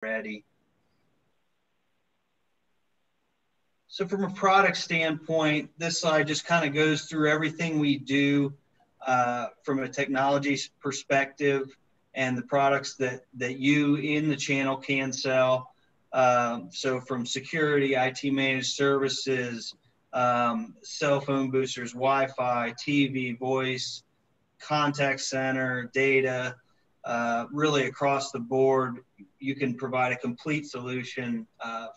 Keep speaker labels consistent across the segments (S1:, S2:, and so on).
S1: ready. So from a product standpoint, this slide just kind of goes through everything we do from a technology perspective and the products that you in the channel can sell. So from security, IT managed services, cell phone boosters, Wi-Fi, TV, voice, contact center, data, really across the board, you can provide a complete solution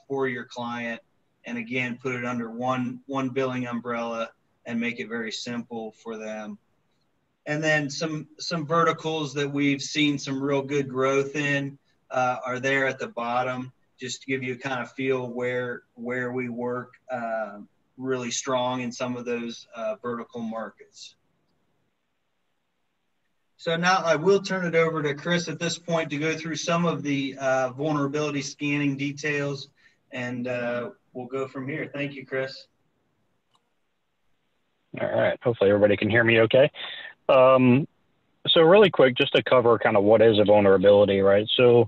S1: for your client. And again, put it under one billing umbrella and make it very simple for them. And then some verticals that we've seen some real good growth in are there at the bottom, just to give you a kind of feel where we work really strong in some of those vertical markets. So now I will turn it over to Chris at this point to go through some of the vulnerability scanning details, and we'll go from here. Thank you, Chris.
S2: All right. Hopefully everybody can hear me okay. So really quick, just to cover kind of what is a vulnerability, right? So,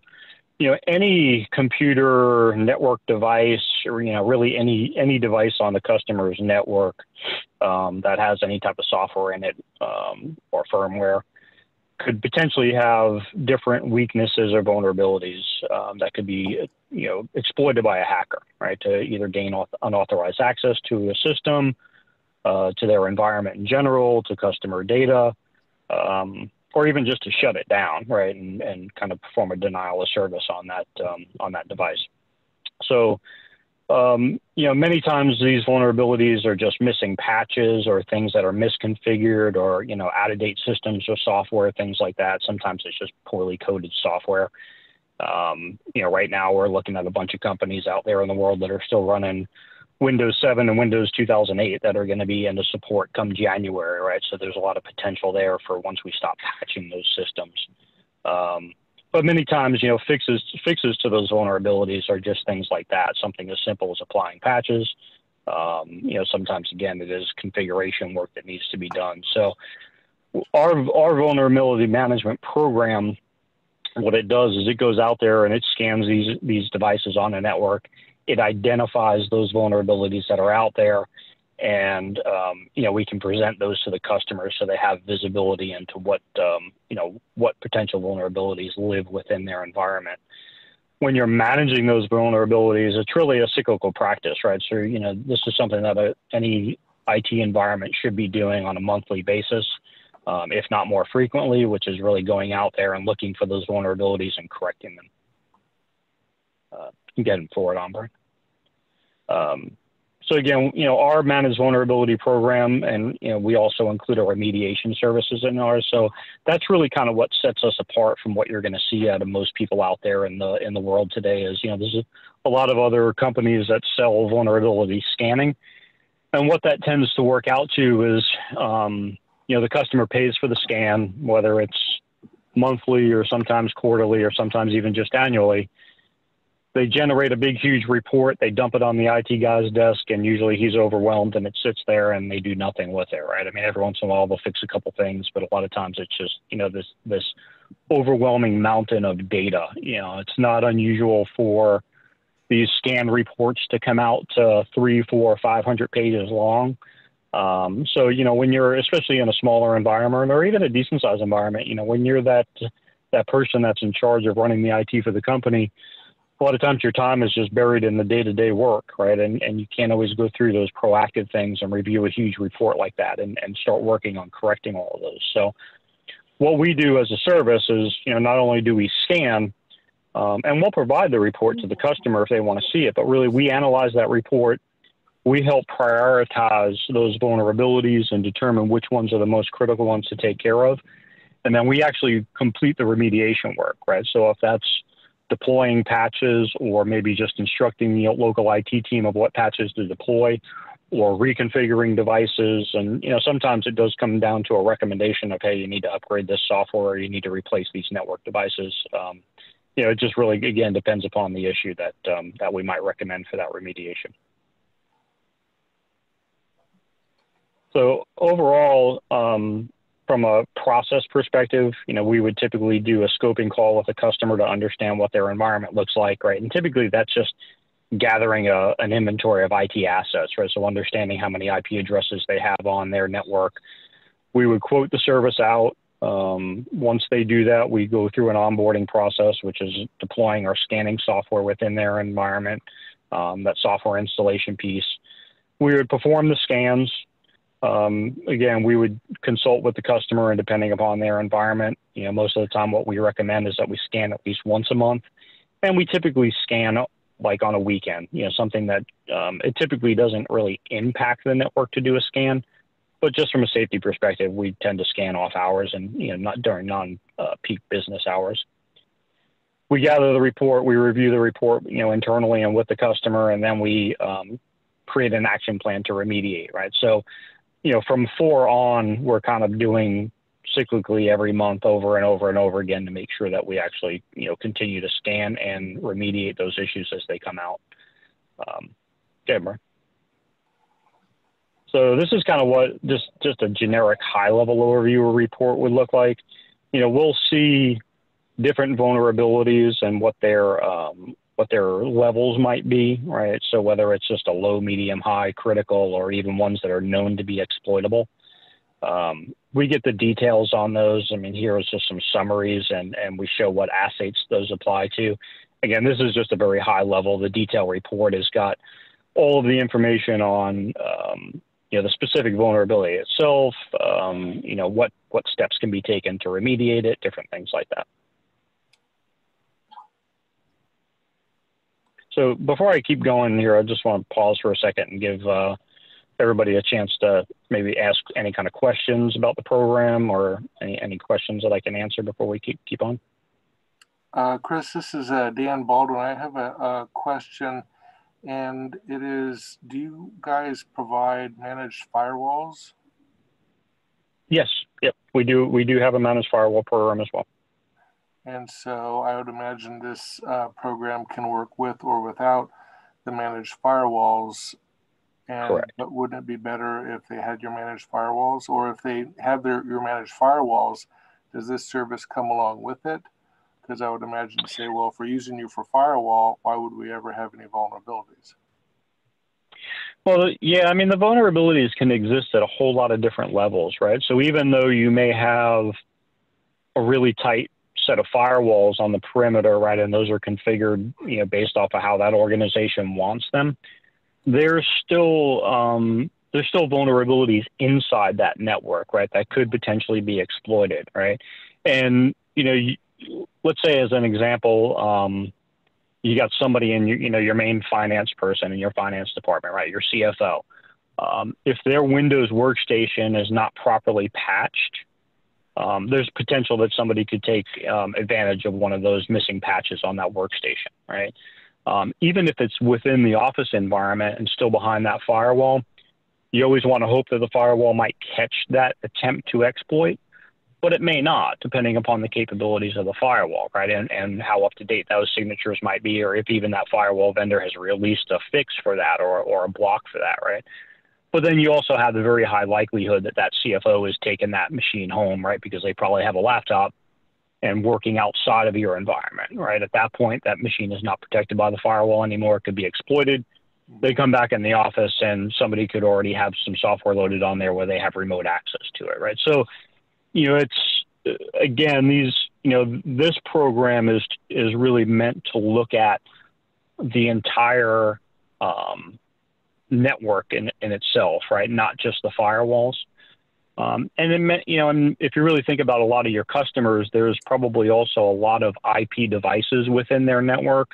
S2: any computer network device or, really any device on the customer's network that has any type of software in it or firmware could potentially have different weaknesses or vulnerabilities that could be, exploited by a hacker, right? To either gain unauthorized access to a system, to their environment in general, to customer data, or even just to shut it down, right? And kind of perform a denial of service on that device. So, many times these vulnerabilities are just missing patches or things that are misconfigured or, out-of-date systems or software, things like that. Sometimes it's just poorly coded software. Right now we're looking at a bunch of companies out there in the world that are still running Windows 7 and Windows 2008 that are going to be into support come January, right? So there's a lot of potential there for once we stop patching those systems. But many times, fixes to those vulnerabilities are just things like that. Something as simple as applying patches. Sometimes, again, it is configuration work that needs to be done. So our vulnerability management program, what it does is it goes out there and it scans these devices on the network. It identifies those vulnerabilities that are out there, and we can present those to the customers so they have visibility into what potential vulnerabilities live within their environment. When you're managing those vulnerabilities, it's really a cyclical practice, right? So this is something that any IT environment should be doing on a monthly basis, if not more frequently, which is really going out there and looking for those vulnerabilities and correcting them. Get them forward on, Brian. So again, our managed vulnerability program, and we also include our remediation services in ours. So that's really kind of what sets us apart from what you're going to see out of most people out there in the world today. Is there's a lot of other companies that sell vulnerability scanning, and what that tends to work out to is the customer pays for the scan, whether it's monthly or sometimes quarterly or sometimes even just annually. They generate a big, huge report. They dump it on the IT guy's desk, and usually he's overwhelmed, and it sits there, and they do nothing with it, right? I mean, every once in a while they'll fix a couple things, but a lot of times it's just, this overwhelming mountain of data. It's not unusual for these scan reports to come out to 300, 400, 500 pages long. So, when you're, especially in a smaller environment or even a decent sized environment, when you're that person that's in charge of running the IT for the company, a lot of times your time is just buried in the day-to-day work, right? And you can't always go through those proactive things and review a huge report like that and start working on correcting all of those. So what we do as a service is, not only do we scan, and we'll provide the report to the customer if they want to see it, but really we analyze that report. We help prioritize those vulnerabilities and determine which ones are the most critical ones to take care of. And then we actually complete the remediation work, right? So if that's deploying patches, or maybe just instructing the local IT team of what patches to deploy, or reconfiguring devices. And, sometimes it does come down to a recommendation of, hey, you need to upgrade this software, or you need to replace these network devices. It just really, again, depends upon the issue that we might recommend for that remediation. So overall, From a process perspective, we would typically do a scoping call with a customer to understand what their environment looks like, right? And typically that's just gathering an inventory of IT assets, right? So understanding how many IP addresses they have on their network. We would quote the service out. Once they do that, we go through an onboarding process, which is deploying our scanning software within their environment, that software installation piece. We would perform the scans. Again, we would consult with the customer, and depending upon their environment, most of the time what we recommend is that we scan at least once a month. And we typically scan like on a weekend, something that it typically doesn't really impact the network to do a scan. But just from a safety perspective, we tend to scan off hours and, not during non-peak business hours. We gather the report, we review the report, internally and with the customer, and then we create an action plan to remediate, right? So, from 4 on, we're kind of doing cyclically every month over and over and over again to make sure that we actually, continue to scan and remediate those issues as they come out. Okay, so this is kind of what just a generic high-level overview of report would look like. We'll see different vulnerabilities and what their levels might be, right? So whether it's just a low, medium, high, critical, or even ones that are known to be exploitable. We get the details on those. I mean, here is just some summaries, and we show what assets those apply to. Again, this is just a very high level. The detail report has got all of the information on the specific vulnerability itself, what steps can be taken to remediate it, different things like that. So before I keep going here, I just want to pause for a second and give everybody a chance to maybe ask any kind of questions about the program, or any questions that I can answer before we keep on.
S3: Chris, this is Dan Baldwin. I have a question. And it is, do you guys provide managed firewalls?
S2: Yes, yep, we do. We do have a managed firewall program as well.
S3: And so I would imagine this program can work with or without the managed firewalls. And,
S2: correct.
S3: But wouldn't it be better if they had your managed firewalls, or if they have your managed firewalls, does this service come along with it? Because I would imagine to say, well, if we're using you for firewall, why would we ever have any vulnerabilities?
S2: Well, yeah, I mean, the vulnerabilities can exist at a whole lot of different levels, right? So even though you may have a really tight set of firewalls on the perimeter, right, and those are configured, based off of how that organization wants them, there's still vulnerabilities inside that network, right, that could potentially be exploited, right? And, let's say as an example, you got somebody in your main finance person in your finance department, right? Your CFO. If their Windows workstation is not properly patched, there's potential that somebody could take advantage of one of those missing patches on that workstation, right? Even if it's within the office environment and still behind that firewall, you always want to hope that the firewall might catch that attempt to exploit, but it may not, depending upon the capabilities of the firewall, right? And how up to date those signatures might be, or if even that firewall vendor has released a fix for that, or a block for that, right? But then you also have the very high likelihood that that CFO has taken that machine home, right? Because they probably have a laptop and working outside of your environment, right? At that point, that machine is not protected by the firewall anymore. It could be exploited. They come back in the office and somebody could already have some software loaded on there where they have remote access to it, right? So, it's, again, this program is really meant to look at the entire network in itself, right? Not just the firewalls. And then, and if you really think about a lot of your customers, there's probably also a lot of IP devices within their network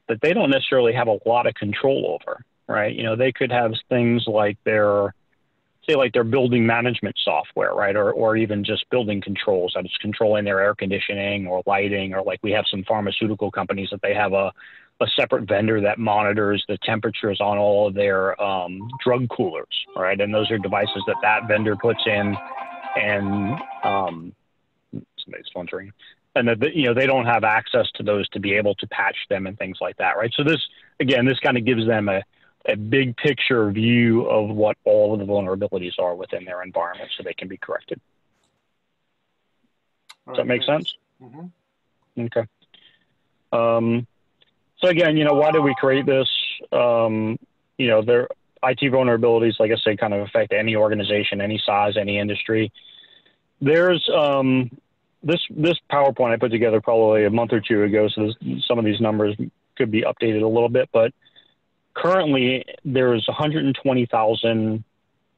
S2: that they don't necessarily have a lot of control over, right? They could have things like their building management software, right? Or even just building controls that is controlling their air conditioning or lighting, or like we have some pharmaceutical companies that they have a separate vendor that monitors the temperatures on all of their drug coolers, right? And those are devices that vendor puts in, and somebody's phone's ringing, and that they don't have access to those to be able to patch them and things like that, right? So this kind of gives them a big picture view of what all of the vulnerabilities are within their environment, so they can be corrected. Does that make sense?
S3: Mm-hmm.
S2: Okay. So again, why did we create this? Their IT vulnerabilities, like I say, kind of affect any organization, any size, any industry. There's this PowerPoint I put together probably a month or two ago, so some of these numbers could be updated a little bit, but currently there's 120,000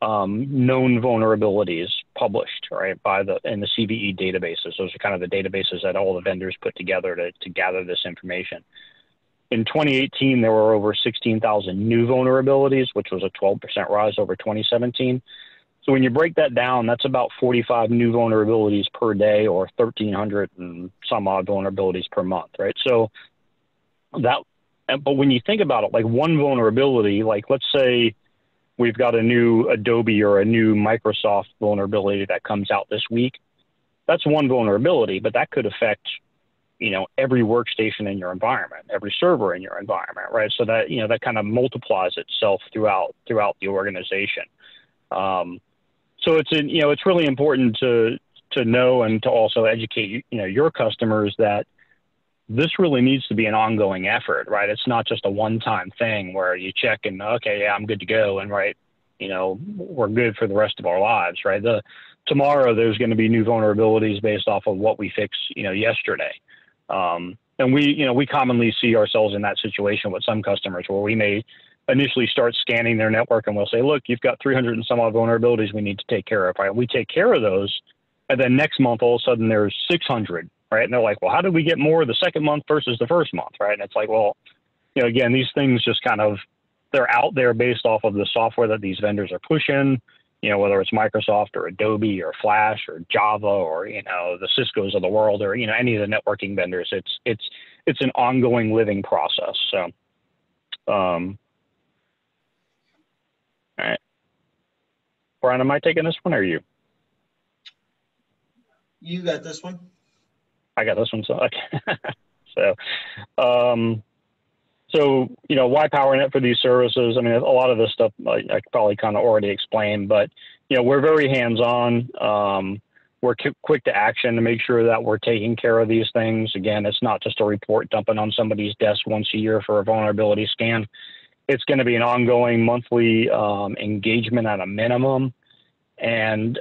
S2: known vulnerabilities published, right, in the CVE databases. Those are kind of the databases that all the vendors put together to gather this information. In 2018, there were over 16,000 new vulnerabilities, which was a 12% rise over 2017. So when you break that down, that's about 45 new vulnerabilities per day, or 1,300 and some odd vulnerabilities per month, right? So but when you think about it, like one vulnerability, like let's say we've got a new Adobe or a new Microsoft vulnerability that comes out this week. That's one vulnerability, but that could affect every workstation in your environment, every server in your environment, right? So that, that kind of multiplies itself throughout the organization. So it's really important to know and to also educate, your customers that this really needs to be an ongoing effort, right? It's not just a one-time thing where you check and, okay, yeah, I'm good to go. And right, we're good for the rest of our lives, right? Tomorrow there's going to be new vulnerabilities based off of what we fixed, yesterday. And we commonly see ourselves in that situation with some customers where we may initially start scanning their network and we'll say, look, you've got 300 and some odd vulnerabilities we need to take care of, right? We take care of those. And then next month, all of a sudden there's 600, right? And they're like, well, how did we get more the second month versus the first month, right? And it's like, well, again, these things just kind of, they're out there based off of the software that these vendors are pushing, whether it's Microsoft or Adobe or Flash or Java or, the Ciscos of the world or, any of the networking vendors. It's an ongoing living process. So, all right. Brian, am I taking this one or you?
S1: You got this one.
S2: I got this one. So, okay. So, why PowerNet for these services? I mean, a lot of this stuff I probably kind of already explained, but, we're very hands-on. We're quick to action to make sure that we're taking care of these things. Again, it's not just a report dumping on somebody's desk once a year for a vulnerability scan. It's going to be an ongoing monthly engagement at a minimum. And,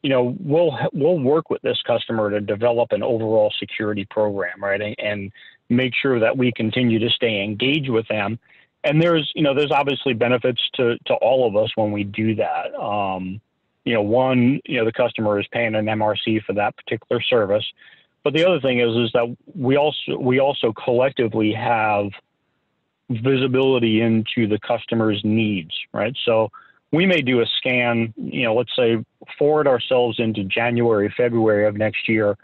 S2: we'll work with this customer to develop an overall security program, right? And make sure that we continue to stay engaged with them. And there's obviously benefits to all of us when we do that. The customer is paying an MRC for that particular service. But the other thing is that we also collectively have visibility into the customer's needs, right? So we may do a scan, let's say forward ourselves into January, February of next year.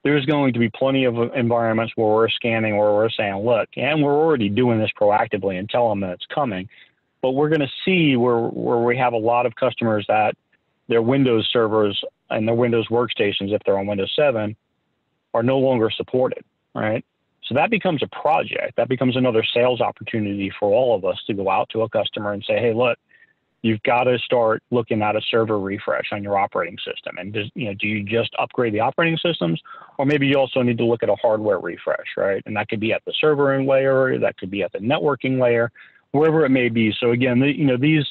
S2: There's going to be plenty of environments where we're scanning, where we're saying, look, and we're already doing this proactively and telling them it's coming, but we're going to see where we have a lot of customers that their Windows servers and their Windows workstations, if they're on Windows 7, are no longer supported, right? So that becomes a project. That becomes another sales opportunity for all of us to go out to a customer and say, hey, look, you've got to start looking at a server refresh on your operating system. And do you just upgrade the operating systems, or maybe you also need to look at a hardware refresh, right? And that could be at the server layer, that could be at the networking layer, wherever it may be. So again, these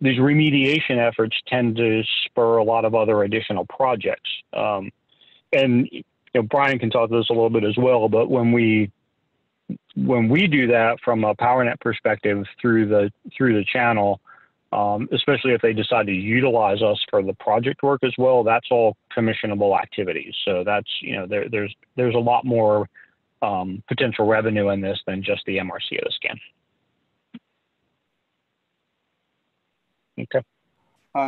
S2: remediation efforts tend to spur a lot of other additional projects. And Brian can talk to this a little bit as well, but when we do that from a PowerNet perspective through the channel, especially if they decide to utilize us for the project work as well, that's all commissionable activities. So that's, there's a lot more potential revenue in this than just the MRC of the scan. Okay.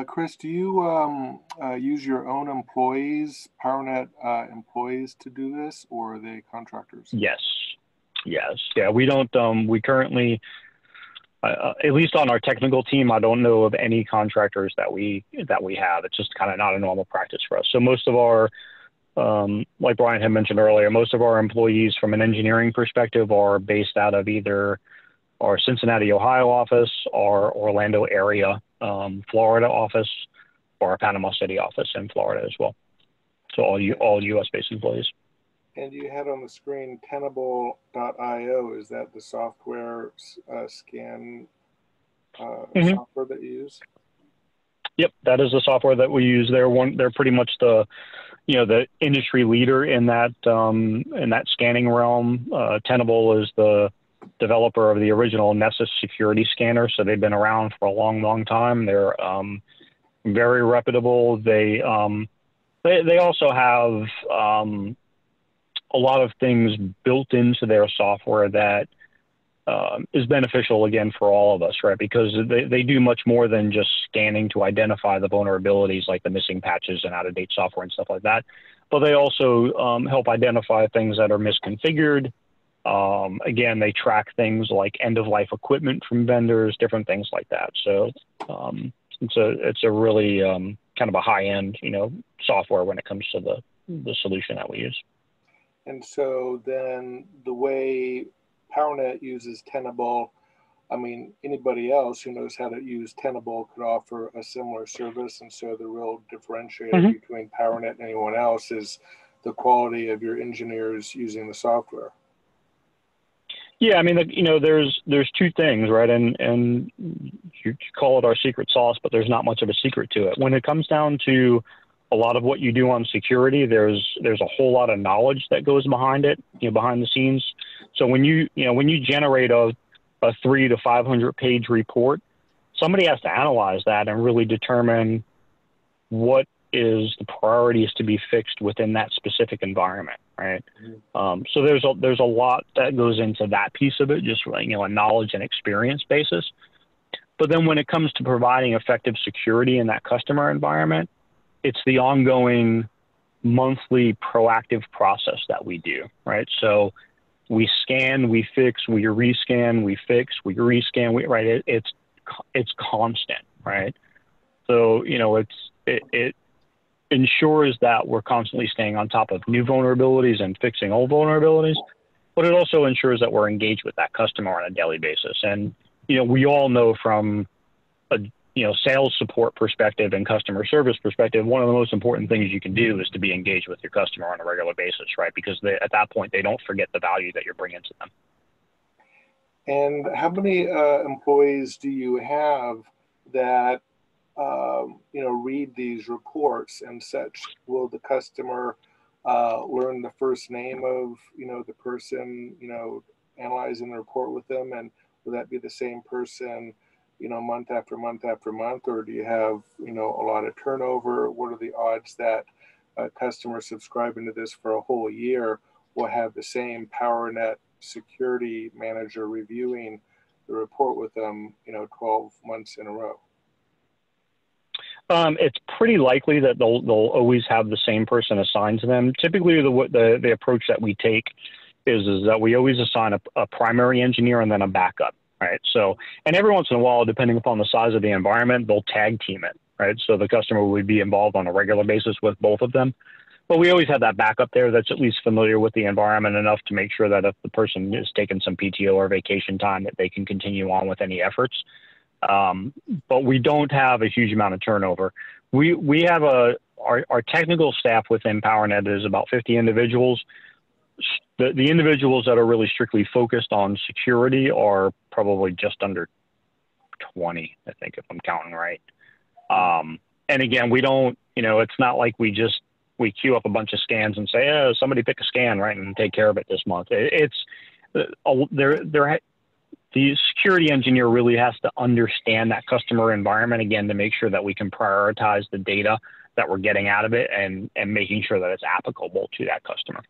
S3: Chris, do you use your own employees, PowerNet employees, to do this, or are they contractors?
S2: Yes. Yeah, we don't. We currently, at least on our technical team, I don't know of any contractors that we have. It's just kind of not a normal practice for us. So most of our, like Brian had mentioned earlier, most of our employees from an engineering perspective are based out of either our Cincinnati, Ohio office, our Orlando area, Florida office, or our Panama City office in Florida as well. So all US-based employees.
S3: And you had on the screen Tenable.io. Is that the software scan software that you use?
S2: Yep, that is the software that we use. They're pretty much the the industry leader in that scanning realm. Tenable is the developer of the original Nessus security scanner, so they've been around for a long, long time. They're very reputable. They also have a lot of things built into their software that is beneficial, again, for all of us, right? Because they do much more than just scanning to identify the vulnerabilities, like the missing patches and out-of-date software and stuff like that. But they also help identify things that are misconfigured. Again, they track things like end-of-life equipment from vendors, different things like that. So it's a really kind of a high-end, software when it comes to the solution that we use.
S3: And so then the way PowerNet uses Tenable, I mean, anybody else who knows how to use Tenable could offer a similar service. And so the real differentiator between PowerNet and anyone else is the quality of your engineers using the software.
S2: Yeah, I mean, there's two things, right? And you call it our secret sauce, but there's not much of a secret to it. When it comes down to a lot of what you do on security, there's a whole lot of knowledge that goes behind it, behind the scenes. So when you generate a 300 to 500 page report, somebody has to analyze that and really determine what is the priorities to be fixed within that specific environment, right? So there's a lot that goes into that piece of it, just a knowledge and experience basis. But then when it comes to providing effective security in that customer environment, it's the ongoing monthly proactive process that we do, right? So we scan, we fix, we rescan, we fix, we rescan, right? It's constant, right? So, it ensures that we're constantly staying on top of new vulnerabilities and fixing old vulnerabilities, but it also ensures that we're engaged with that customer on a daily basis. And, we all know from a sales support perspective and customer service perspective, one of the most important things you can do is to be engaged with your customer on a regular basis, right? Because at that point, they don't forget the value that you're bringing to them.
S3: And how many employees do you have that, read these reports and such? Will the customer learn the first name of, the person, analyzing the report with them? And will that be the same person, month after month after month? Or do you have, a lot of turnover? What are the odds that a customer subscribing to this for a whole year will have the same PowerNet security manager reviewing the report with them, 12 months in a row?
S2: It's pretty likely that they'll always have the same person assigned to them. Typically, the approach that we take is that we always assign a primary engineer and then a backup, right? So, and every once in a while, depending upon the size of the environment, they'll tag team it, right? So the customer would be involved on a regular basis with both of them. But we always have that backup there that's at least familiar with the environment enough to make sure that if the person is taking some PTO or vacation time, that they can continue on with any efforts. But we don't have a huge amount of turnover. We have our technical staff within PowerNet is about 50 individuals. The individuals that are really strictly focused on security are probably just under 20, I think, if I'm counting right. And again, we don't, it's not like we queue up a bunch of scans and say, oh, somebody pick a scan, right, and take care of it this month. The security engineer really has to understand that customer environment, again, to make sure that we can prioritize the data that we're getting out of it and making sure that it's applicable to that customer.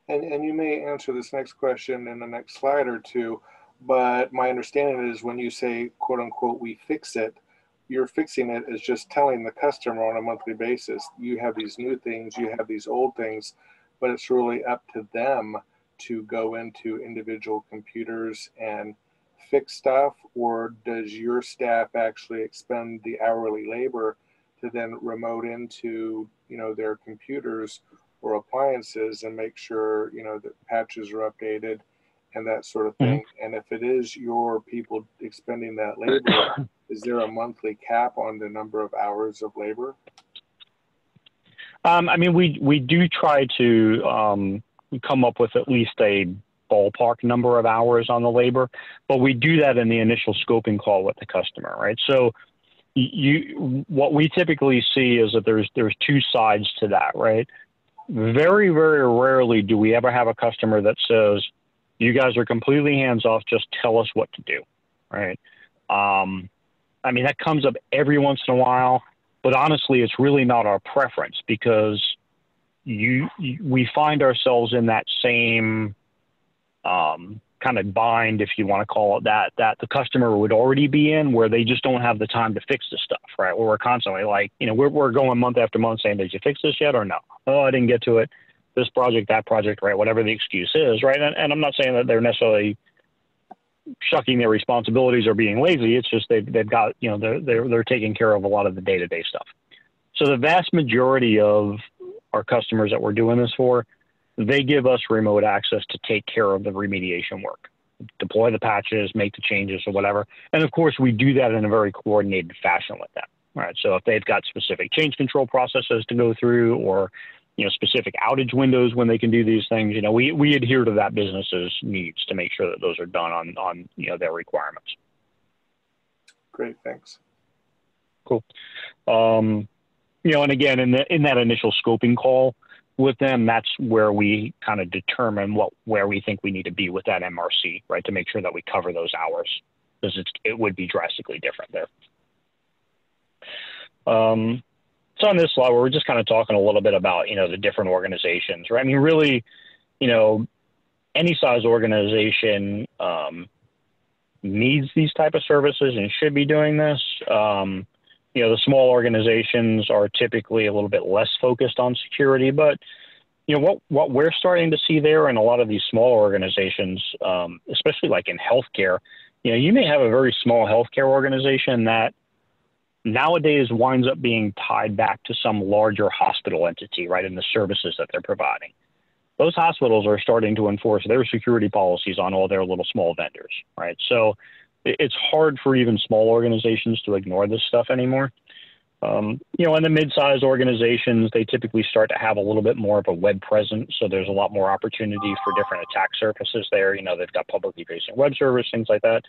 S3: And you may answer this next question in the next slide or two, but my understanding is when you say, quote unquote, we fix it, you're fixing it as just telling the customer on a monthly basis, you have these new things, you have these old things, but it's really up to them to go into individual computers and fix stuff? Or does your staff actually expend the hourly labor to then remote into, their computers or appliances and make sure, that patches are updated and that sort of thing? And if it is your people expending that labor, is there a monthly cap on the number of hours of labor?
S2: I mean, we do try to come up with at least a ballpark number of hours on the labor, but we do that in the initial scoping call with the customer, right? So what we typically see is that there's two sides to that, right? Very, very rarely do we ever have a customer that says, you guys are completely hands off, just tell us what to do, right? I mean, that comes up every once in a while, but honestly, it's really not our preference because we find ourselves in that same kind of bind, if you want to call it that the customer would already be in, where they just don't have the time to fix the stuff, right? Where we're constantly like, we're going month after month saying, did you fix this yet or no? Oh, I didn't get to it. This project, that project, right? Whatever the excuse is, right? And I'm not saying that they're necessarily shucking their responsibilities or being lazy. It's just they've got, they're taking care of a lot of the day-to-day stuff. So the vast majority of our customers that we're doing this for, they give us remote access to take care of the remediation work, deploy the patches, make the changes or whatever. And of course, we do that in a very coordinated fashion with them. Right. So if they've got specific change control processes to go through or, specific outage windows when they can do these things, we adhere to that business's needs to make sure that those are done on their requirements.
S3: Great. Thanks.
S2: Cool. And again, in that initial scoping call with them, that's where we kind of determine where we think we need to be with that MRC, right, to make sure that we cover those hours, because it would be drastically different there. So on this slide, we're just kind of talking a little bit about, the different organizations, right? I mean, really, any size organization needs these type of services and should be doing this. The small organizations are typically a little bit less focused on security, but what we're starting to see there in a lot of these small organizations, especially like in healthcare, you may have a very small healthcare organization that nowadays winds up being tied back to some larger hospital entity, right, in the services that they're providing. Those hospitals are starting to enforce their security policies on all their little small vendors, right? So it's hard for even small organizations to ignore this stuff anymore. In the mid-sized organizations, they typically start to have a little bit more of a web presence, so there's a lot more opportunity for different attack surfaces there. They've got publicly facing web servers, things like that.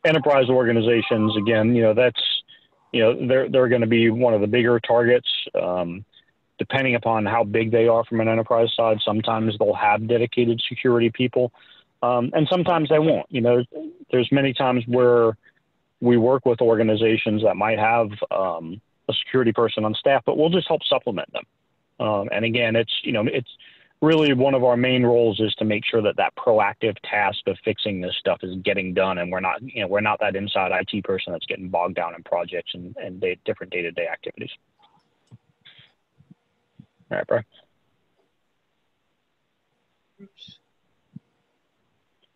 S2: Enterprise organizations, again, they're going to be one of the bigger targets. Depending upon how big they are from an enterprise side, sometimes they'll have dedicated security people. And sometimes they won't. There's many times where we work with organizations that might have a security person on staff, but we'll just help supplement them. And again, it's really one of our main roles is to make sure that proactive task of fixing this stuff is getting done, and we're not that inside IT person that's getting bogged down in projects and different day-to-day activities. All right, bro.
S1: Oops.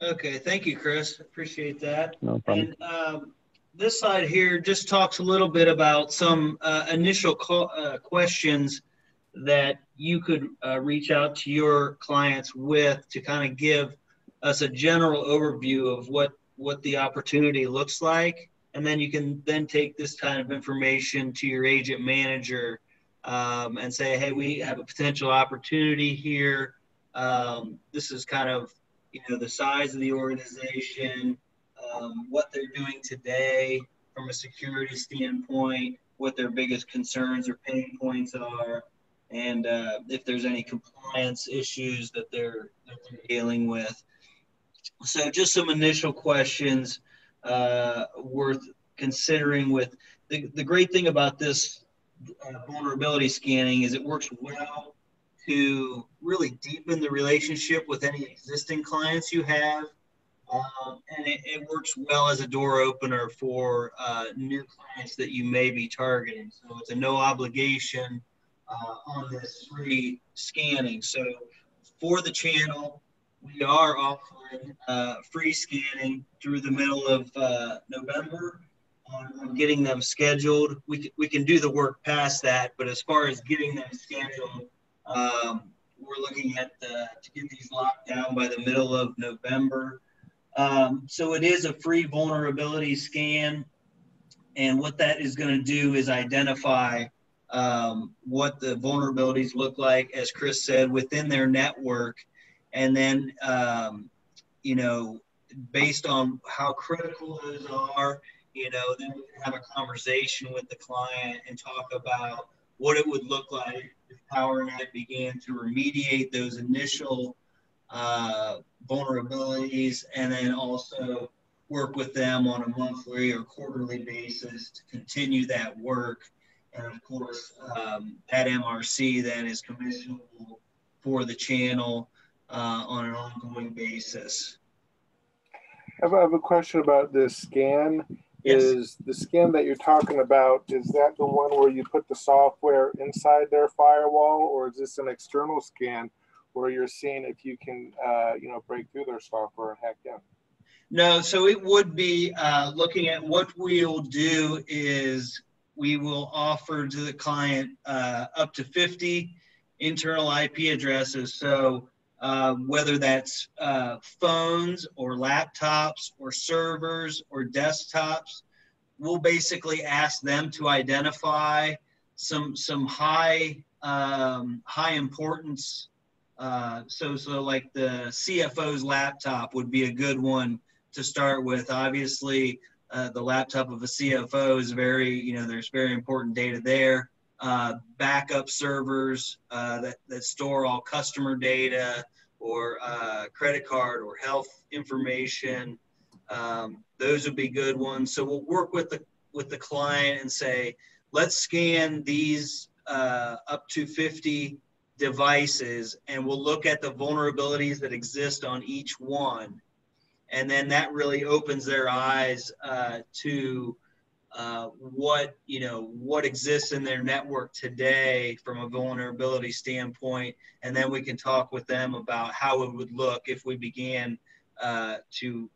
S1: Okay, thank you, Chris. Appreciate that.
S2: No problem.
S1: And this slide here just talks a little bit about some initial questions that you could reach out to your clients with to kind of give us a general overview of what the opportunity looks like. And then you can then take this kind of information to your agent manager and say, hey, we have a potential opportunity here. This is kind of the size of the organization, what they're doing today from a security standpoint, what their biggest concerns or pain points are, and if there's any compliance issues that they're dealing with. So just some initial questions worth considering. With the great thing about this vulnerability scanning is it works well to really deepen the relationship with any existing clients you have. And it works well as a door opener for new clients that you may be targeting. So it's a no obligation on this free scanning. So for the channel, we are offering free scanning through the middle of November on getting them scheduled. We can do the work past that, but as far as getting them scheduled, we're looking at to get these locked down by the middle of November. So it is a free vulnerability scan, and what that is going to do is identify what the vulnerabilities look like, as Chris said, within their network. And then, you know, based on how critical those are, you know, then we can have a conversation with the client and talk about what it would look like if PowerNet began to remediate those initial vulnerabilities, and then also work with them on a monthly or quarterly basis to continue that work. And of course, that MRC then is commissionable for the channel on an ongoing basis.
S3: I have a question about this scan.
S1: Yes.
S3: Is the scan that you're talking about, is that the one where you put the software inside their firewall, or is this an external scan where you're seeing if you can, you know, break through their software and hack in?
S1: No, so it would be looking at what we'll do is we will offer to the client up to 50 internal IP addresses. So whether that's phones or laptops or servers or desktops, we'll basically ask them to identify some high importance. So like the CFO's laptop would be a good one to start with. Obviously, the laptop of a CFO is very, you know, there's very important data there. Backup servers that store all customer data or credit card or health information. Those would be good ones. So we'll work with the client and say, let's scan these up to 50 devices, and we'll look at the vulnerabilities that exist on each one. And then that really opens their eyes to what exists in their network today from a vulnerability standpoint. And then we can talk with them about how it would look if we began to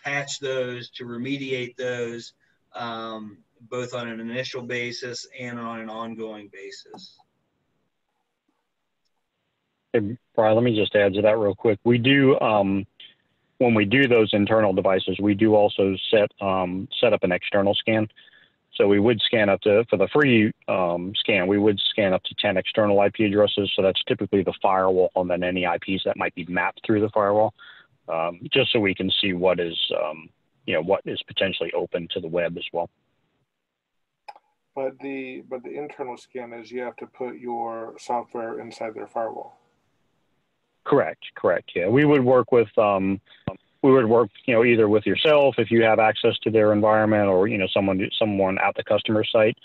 S1: patch those, to remediate those, both on an initial basis and on an ongoing basis.
S2: Hey, Brian, let me just add to that real quick. We do, when we do those internal devices, we do also set up an external scan. So we would scan up to, for the free scan, we would scan up to 10 external IP addresses. So that's typically the firewall and then any IPs that might be mapped through the firewall, just so we can see what is, what is potentially open to the web as well.
S3: But the internal scan is you have to put your software inside their firewall.
S2: Correct. Yeah, we would work with either with yourself if you have access to their environment, or someone at the customer site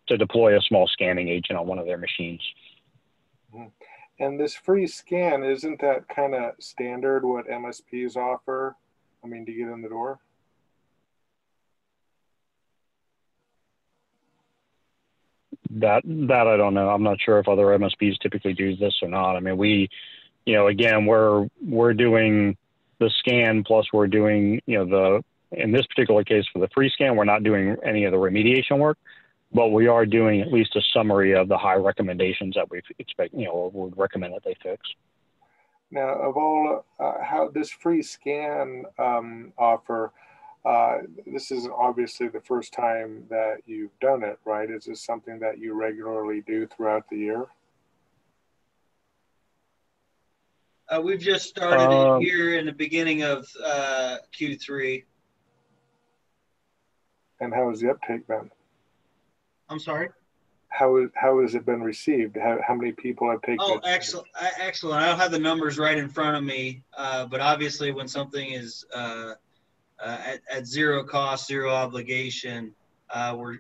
S2: to deploy a small scanning agent on one of their machines.
S3: Mm-hmm. And this free scan, isn't that kind of standard what MSPs offer? I mean, to get in the door?
S2: That I don't know. I'm not sure if other MSPs typically do this or not. I mean, we, again, we're doing the scan, plus we're doing, in this particular case for the free scan, we're not doing any of the remediation work, but we are doing at least a summary of the high recommendations that we expect, or would recommend that they fix.
S3: Now, of all, how this free scan offer, this is obviously the first time that you've done it, right? Is this something that you regularly do throughout the year?
S1: We've just started it here in the beginning of Q3. And
S3: how has the uptake been?
S1: I'm sorry?
S3: How has it been received? How many people have taken it?
S1: Oh, excellent. I don't have the numbers right in front of me, but obviously when something is at zero cost, zero obligation,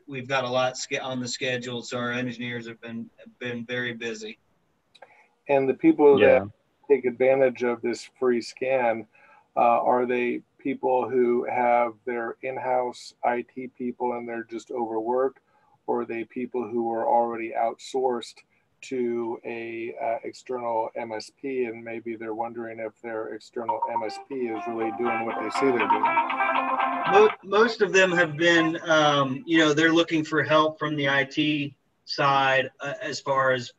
S1: we've got a lot on the schedule, so our engineers have been very busy.
S3: And the people that take advantage of this free scan, are they people who have their in-house IT people and they're just overworked, or are they people who are already outsourced to a external MSP, and maybe they're wondering if their external MSP is really doing what they say they're doing?
S1: Most of them have been, they're looking for help from the IT side as far as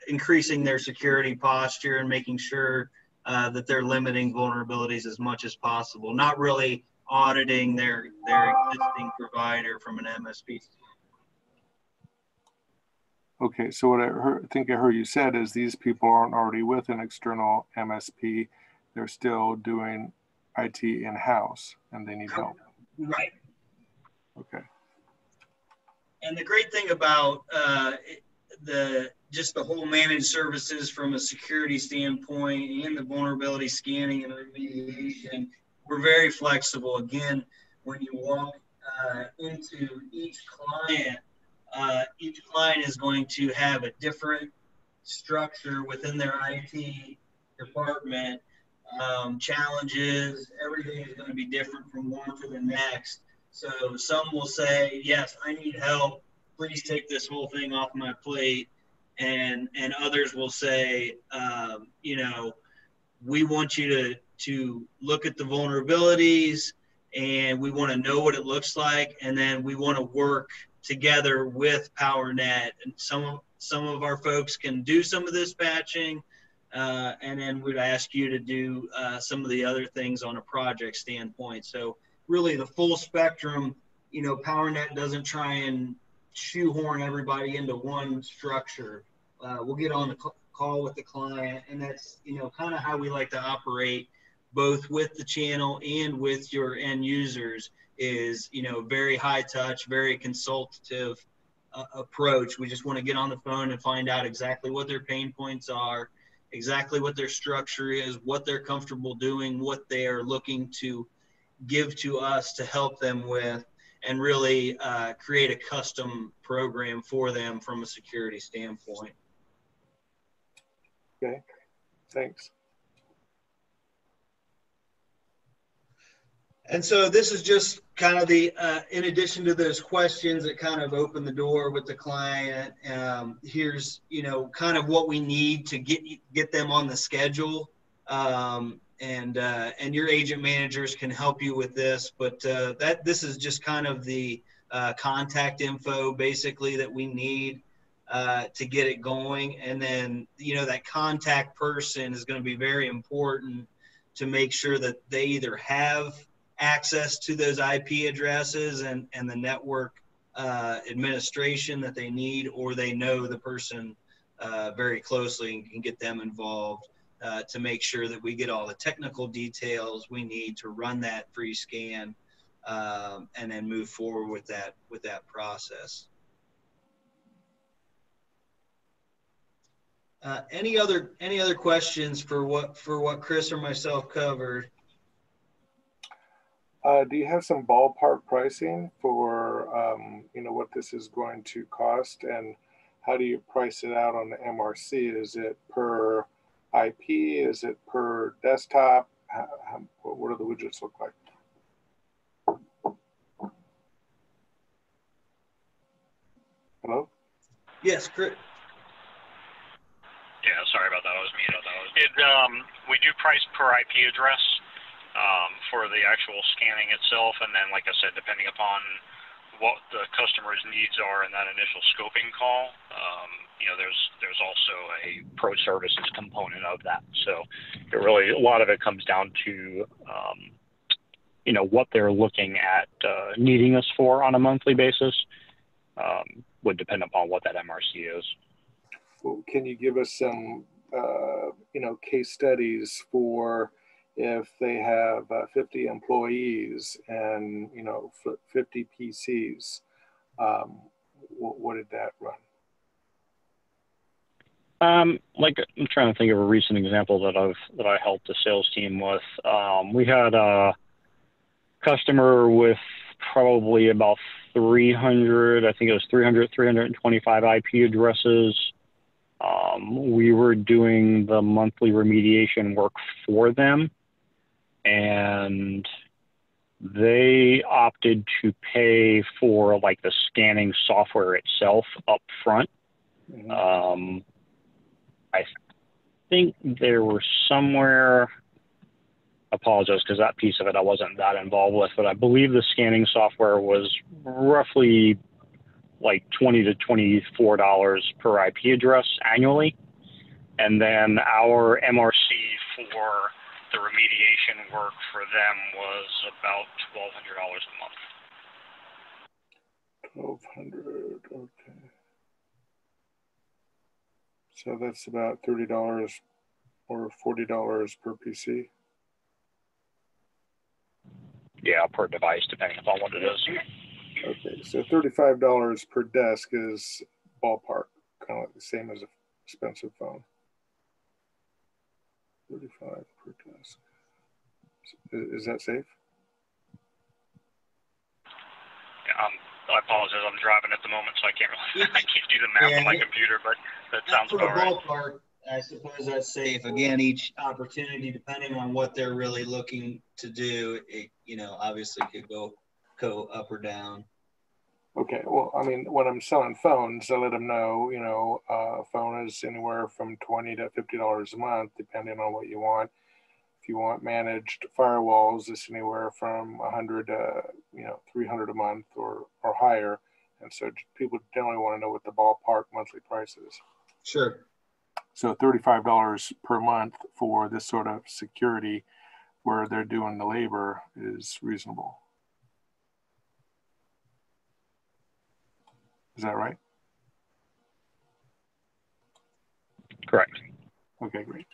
S1: increasing their security posture and making sure that they're limiting vulnerabilities as much as possible, not really auditing their existing provider from an MSP.
S3: Okay, so what think I heard you said is these people aren't already with an external MSP. They're still doing IT in-house and they need help.
S1: Right.
S3: Okay.
S1: And the great thing about just the whole managed services from a security standpoint and the vulnerability scanning and remediation, we're very flexible. Again, when you walk into each client is going to have a different structure within their IT department. Challenges, everything is going to be different from one to the next. So some will say, yes, I need help. Please take this whole thing off my plate. And others will say, we want you to look at the vulnerabilities and we want to know what it looks like. And then we want to work together with PowerNet. And some of our folks can do some of this patching. And then we'd ask you to do some of the other things on a project standpoint. So really the full spectrum, PowerNet doesn't try and shoehorn everybody into one structure. We'll get on the call with the client, and that's, kind of how we like to operate both with the channel and with your end users is, very high touch, very consultative approach. We just want to get on the phone and find out exactly what their pain points are, exactly what their structure is, what they're comfortable doing, what they are looking to give to us to help them with, and really create a custom program for them from a security standpoint.
S3: Okay, thanks.
S1: And so this is just kind of the, in addition to those questions that kind of open the door with the client, here's, kind of what we need to get them on the schedule. And your agent managers can help you with this, but this is just kind of the contact info basically that we need to get it going. And then, that contact person is going to be very important to make sure that they either have access to those IP addresses and the network administration that they need, or they know the person very closely and can get them involved to make sure that we get all the technical details we need to run that free scan and then move forward with that process. Any other questions for what Chris or myself covered?
S3: Do you have some ballpark pricing for what this is going to cost, and how do you price it out on the MRC? Is it per IP? Is it per desktop? What do the widgets look like? Hello?
S1: Yes, Chris.
S2: Yeah, sorry about that. I was muted. We do price per IP address for the actual scanning itself, and then, like I said, depending upon what the customer's needs are in that initial scoping call, there's also a pro services component of that. So a lot of it comes down to what they're looking at needing us for on a monthly basis. Would depend upon what that MRC is.
S3: Well, can you give us some case studies for if they have 50 employees and 50 PCs? What did that run?
S2: I'm trying to think of a recent example that I helped the sales team with. We had a customer with probably about 300, I think it was 325 IP addresses. We were doing the monthly remediation work for them, and they opted to pay for the scanning software itself up front. Mm-hmm. I think there were somewhere, apologize because that piece of it I wasn't that involved with, but I believe the scanning software was roughly $20 to $24 per IP address annually. And then our MRC for the remediation work for them was about $1,200 a month.
S3: $1,200, okay. So that's about $30 or $40 per PC.
S2: Yeah, per device, depending upon what it is.
S3: Okay, so $35 per desk is ballpark, kind of like the same as an expensive phone. 35 per desk. Is that safe?
S2: I apologize. I'm driving at the moment, so I can't really I can't do the math on my computer, but that sounds about right.
S1: Ballpark, I suppose that's safe. Again, each opportunity, depending on what they're really looking to do, it, you know, obviously could go up or down.
S3: Okay, well, I mean, when I'm selling phones, I let them know, you know, a phone is anywhere from $20 to $50 a month, depending on what you want. If you want managed firewalls, it's anywhere from 100 to, you know, 300 a month or higher. And so people generally want to know what the ballpark monthly price is.
S1: Sure.
S3: So $35 per month for this sort of security where they're doing the labor is reasonable. Is that right?
S2: Correct.
S3: Okay, great.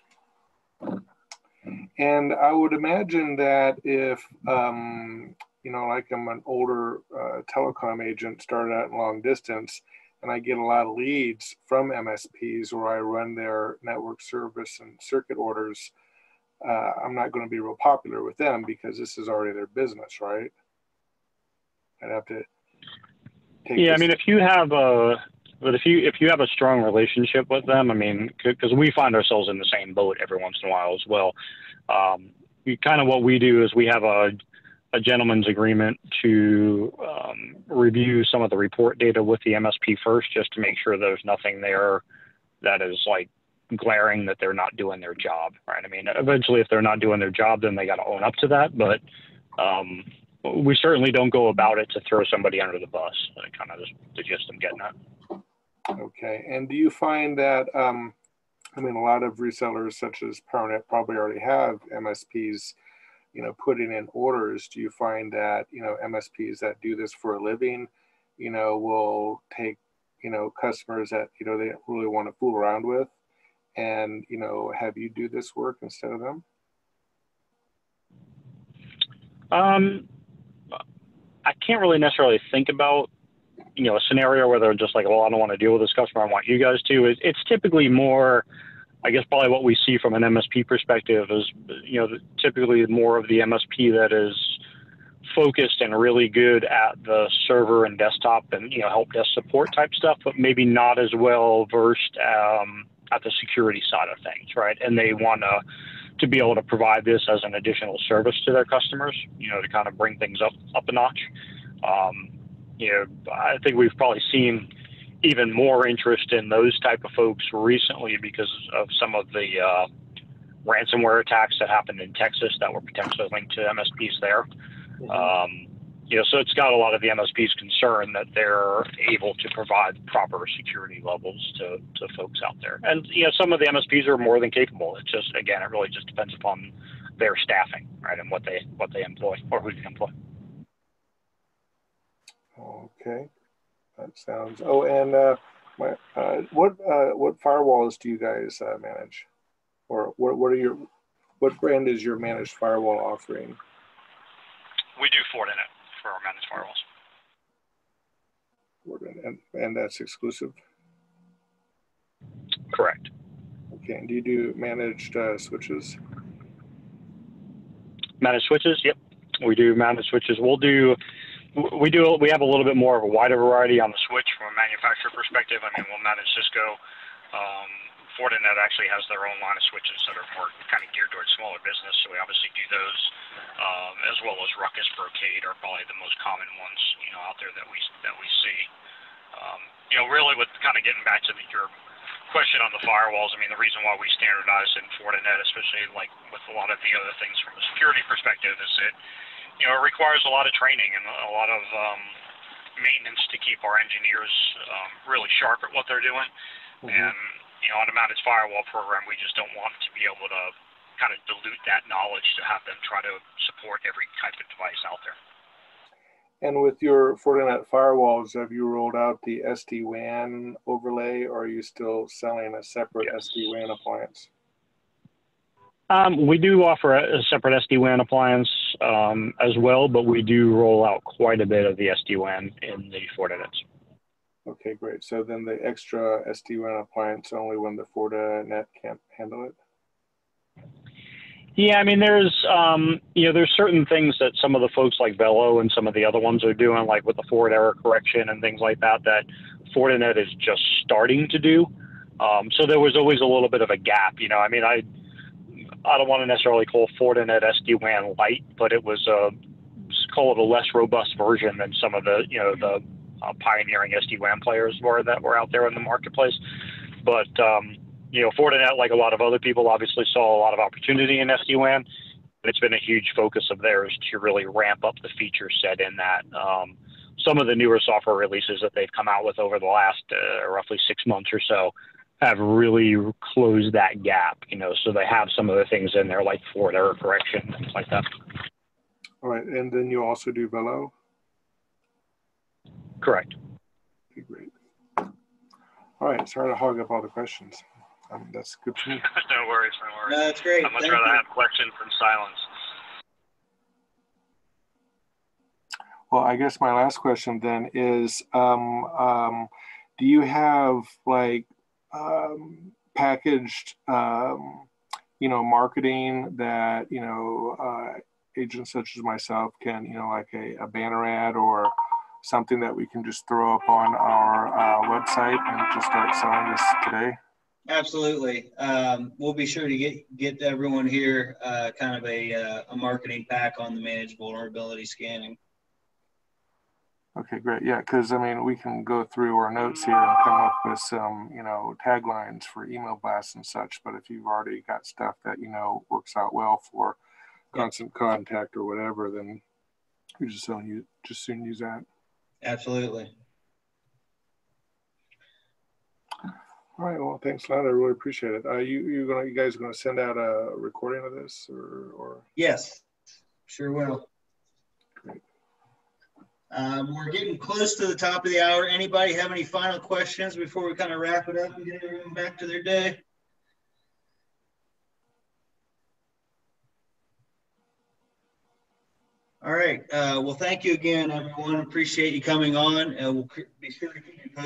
S3: And I would imagine that if, you know, like I'm an older telecom agent, started out in long distance, and I get a lot of leads from MSPs where I run their network service and circuit orders, I'm not going to be real popular with them because this is already their business, right? I'd have to take
S2: I mean, if you have a strong relationship with them, I mean, because we find ourselves in the same boat every once in a while as well. Kind of what we do is we have a gentleman's agreement to review some of the report data with the MSP first, just to make sure there's nothing there that is like glaring that they're not doing their job, right? I mean, eventually, if they're not doing their job, then they got to own up to that. But we certainly don't go about it to throw somebody under the bus. Kind of the gist I'm getting at.
S3: Okay. And do you find that, I mean, a lot of resellers such as PowerNet probably already have MSPs, you know, putting in orders. Do you find that, you know, MSPs that do this for a living, you know, will take, you know, customers that, you know, they don't really want to fool around with and, you know, have you do this work instead of them?
S2: I can't really necessarily think about, you know, a scenario where they're just like, well, I don't want to deal with this customer, I want you guys to. It's typically more, I guess probably what we see from an MSP perspective is, you know, typically more of the MSP that is focused and really good at the server and desktop and, you know, help desk support type stuff, but maybe not as well versed at the security side of things, right? And they want to be able to provide this as an additional service to their customers, you know, to kind of bring things up a notch. You know, I think we've probably seen even more interest in those type of folks recently because of some of the ransomware attacks that happened in Texas that were potentially linked to MSPs there. You know, so it's got a lot of the MSPs concerned that they're able to provide proper security levels to folks out there. And, you know, some of the MSPs are more than capable. It's just, again, it really just depends upon their staffing, right, and what they employ or who they employ.
S3: Okay, that sounds. Oh, and what firewalls do you guys manage, or what brand is your managed firewall offering?
S2: We do Fortinet for our managed firewalls.
S3: And that's exclusive.
S2: Correct.
S3: Okay, and do you do managed switches?
S2: Managed switches, yep. We do managed switches. We have a little bit more of a wider variety on the switch from a manufacturer perspective. I mean, we'll manage Cisco. Fortinet actually has their own line of switches that are more kind of geared towards smaller business, so we obviously do those, as well as Ruckus, Brocade are probably the most common ones, you know, out there that we see. You know, really with kind of getting back to your question on the firewalls, I mean, the reason why we standardize in Fortinet, especially like with a lot of the other things from a security perspective, is that, you know, it requires a lot of training and a lot of maintenance to keep our engineers really sharp at what they're doing. And, you know, on a managed firewall program, we just don't want to be able to kind of dilute that knowledge to have them try to support every type of device out there.
S3: And with your Fortinet firewalls, have you rolled out the SD-WAN overlay, or are you still selling a separate SD-WAN appliance?
S2: We do offer a separate SD-WAN appliance as well, but we do roll out quite a bit of the SD-WAN in the Fortinets.
S3: Okay, great. So then the extra SD-WAN appliance only when the Fortinet can't handle it?
S2: Yeah, I mean, there's there's certain things that some of the folks like Velo and some of the other ones are doing, like with the forward error correction and things like that, that Fortinet is just starting to do. So there was always a little bit of a gap. I mean, I don't want to necessarily call Fortinet SD-WAN light, but it was call it a less robust version than some of the the pioneering SD-WAN players that were out there in the marketplace. But Fortinet, like a lot of other people, obviously saw a lot of opportunity in SD-WAN, and it's been a huge focus of theirs to really ramp up the feature set in that. Some of the newer software releases that they've come out with over the last roughly 6 months or so have really closed that gap, so they have some of the things in there like forward error correction, things like that.
S3: All right, and then you also do Velo?
S2: Correct.
S3: Okay, great. All right, sorry to hog up all the questions. That's good for me.
S2: No worries, no worries.
S1: No, that's great.
S2: I'd much rather have questions than silence.
S3: Well, I guess my last question then is, do you have packaged, marketing that, agents such as myself can, like a banner ad or something that we can just throw up on our website and just start selling this today?
S1: Absolutely. We'll be sure to get everyone here kind of a marketing pack on the managed vulnerability scanning.
S3: Okay, great. Yeah, because we can go through our notes here and come up with some, taglines for email blasts and such. But if you've already got stuff that works out well for constant contact or whatever, then we just soon use that.
S1: Absolutely.
S3: All right. Well, thanks a lot. I really appreciate it. You guys going to send out a recording of this or?
S1: Yes, sure will.
S3: Great.
S1: We're getting close to the top of the hour. Anybody have any final questions before we kind of wrap it up and get everyone back to their day? All right. Well, thank you again, everyone. Appreciate you coming on. We'll be sure to keep you posted.